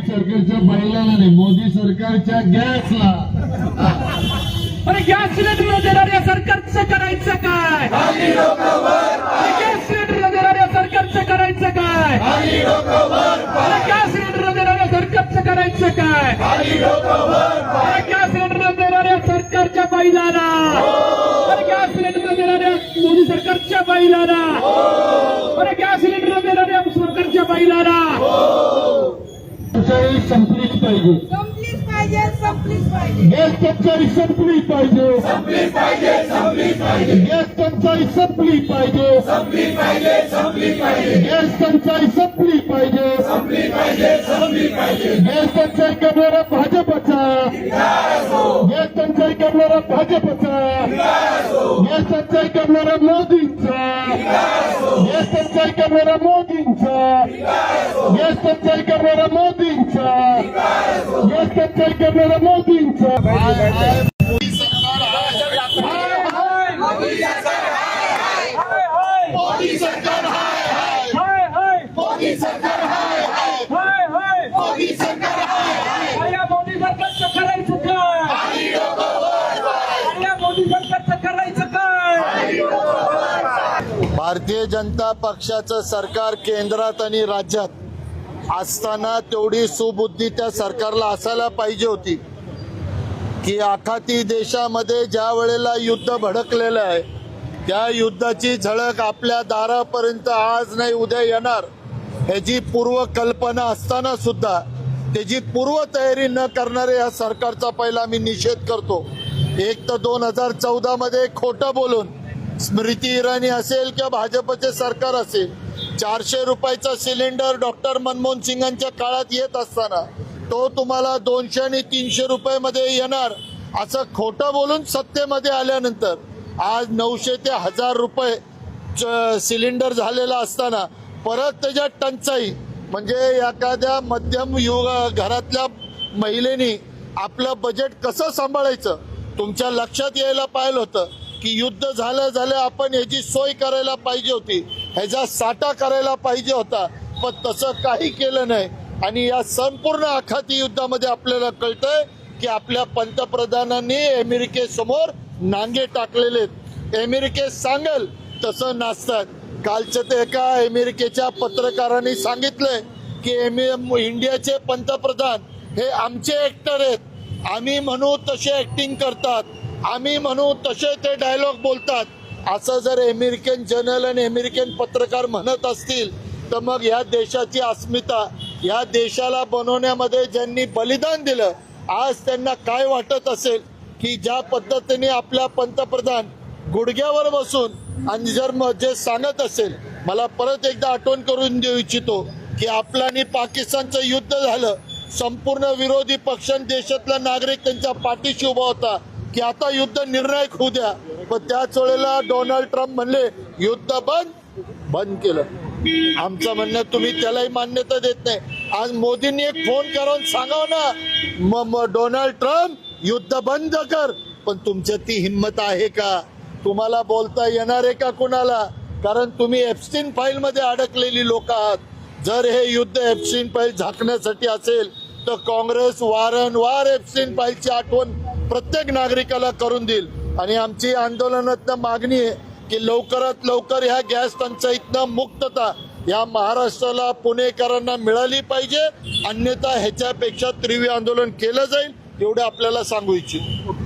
सरकारच्या बैलाला नाही, मोदी सरकारच्या गॅसला. अरे गॅस सिलेंडर देणाऱ्या सरकारचं करायचं काय? गॅस सिलेंडर देणाऱ्या सरकारचं करायचं काय? अरे गॅस सिलेंडर देणाऱ्या सरकारचं करायचं काय? अरे गॅस सिलेंडर देणाऱ्या सरकारच्या बैलाला, अरे गॅस सिलेंडर देणाऱ्या मोदी सरकारच्या बैलाला, अरे गॅस सिलेंडर देणाऱ्या सरकारच्या बैलाला टंचाई संपलीच पाहिजे. संपलीच पाहिजे, संपलीच पाहिजे. गॅस टंचाई संपली पाहिजे. गॅस टंचाई संपली पाहिजे. गॅस टंचाई संपली पाहिजे. गॅस टंचाई करणारा भाजपचा, गॅस टंचाई करणारा भाजपचा, गॅस टंचाई करणारा मोदींचा, गॅस टंचाई करणारा मोदींचा, गॅस टंचाई करणारा मोदींचा, गॅस टंचाई करणारा मोदींचा. मोदी सरकार हाय, मोदी सरकार हाय, मोदी सरकार हाय, मोदी सरकार हाय, मोदी सरकार हाय. या मोदी सरकारचं करायचं काय? या मोदी सरकारचं करायचं काय? भारतीय जनता पक्षाचं सरकार केंद्रात आणि राज्यात असताना तेवढी सुबुद्धी त्या सरकारला असायला पाहिजे होती की आखाती देशामध्ये ज्या वेळेला युद्ध भडकलेलं आहे त्या युद्धाची झळक आपल्या दारापर्यंत आज नाही उद्या येणार याची पूर्वकल्पना असताना सुद्धा त्याची पूर्वतयारी न करणारे या सरकारचा पहिला मी निषेध करतो. एक तर 2014 मध्ये खोटं बोलून स्मृती इराणी असेल किंवा भाजपचे सरकार असेल 400 रुपयाचा सिलेंडर डॉक्टर मनमोहन सिंगांच्या काळात येत असताना तो तुम्हाला 200 आणि 300 रुपयामध्ये येणार असं खोटं बोलून सत्तेमध्ये आल्यानंतर आज 900 ते 1000 रुपये सिलेंडर झालेला असताना परत त्याच्यात टंचाई म्हणजे एखाद्या मध्यम घरातल्या महिलेनी आपलं बजेट कसं सांभाळायचं तुमच्या लक्षात यायला पाहिलं होतं की युद्ध झालं आपण ह्याची सोय करायला पाहिजे होती, ह्याचा साठा करायला पाहिजे होता, पण तसं काही केलं नाही. आणि या संपूर्ण आखाती युद्धामध्ये आपल्याला कळतंय की आपल्या पंतप्रधानांनी अमेरिकेसमोर नांगे टाकलेले आहेत. अमेरिकेत सांगेल तसं नाचतात. कालचं ते एका अमेरिकेच्या पत्रकारांनी सांगितलंय की इंडियाचे पंतप्रधान हे आमचे ऍक्टर आहेत, आम्ही म्हणू तसे ऍक्टिंग करतात, आम्ही म्हणू तसे ते डायलॉग बोलतात. असं जर अमेरिकन जर्नल आणि अमेरिकन पत्रकार म्हणत असतील तर मग या देशाची अस्मिता, या देशाला बनवण्यामध्ये ज्यांनी बलिदान दिलं आज त्यांना काय वाटत असेल की ज्या पद्धतीने आपला पंतप्रधान गुडघ्यावर बसून आणि जर जे सांगत असेल. मला परत एकदा आठवण करून देऊ इच्छितो की आपलं आणि पाकिस्तानचं युद्ध झालं, संपूर्ण विरोधी पक्ष देशातला नागरिक त्यांच्या पाठीशी उभा होता की आता युद्ध निर्णायक होऊ द्या, पण त्याच वेळेला डोनाल्ड ट्रम्प म्हणले युद्ध बंद केलं. आमचं म्हणणं तुम्ही त्यालाही मान्यता देत नाही. आज मोदींनी एक फोन करून सांगावं ना डोनाल्ड ट्रम्प युद्ध बंद कर, पण तुमच्यात ती हिंमत आहे का? तुम्हाला बोलता येणार आहे का कुणाला? कारण तुम्ही एप्स्टीन फाईल मध्ये अडकलेली लोक आहात. जर हे युद्ध एप्स्टीन फाईल झाकण्यासाठी असेल तर काँग्रेस वारंवार एप्स्टीन फाईलची आठवण प्रत्येक नागरिकाला करून देईल. आणि आमची आंदोलनात मागणी आहे की लवकरात लवकर ह्या गॅस टंचाईतनं मुक्तता या महाराष्ट्राला पुणेकरांना मिळाली पाहिजे, अन्यथा ह्याच्यापेक्षा तीव्र आंदोलन केलं जाईल एवढं आपल्याला सांगू इच्छितो.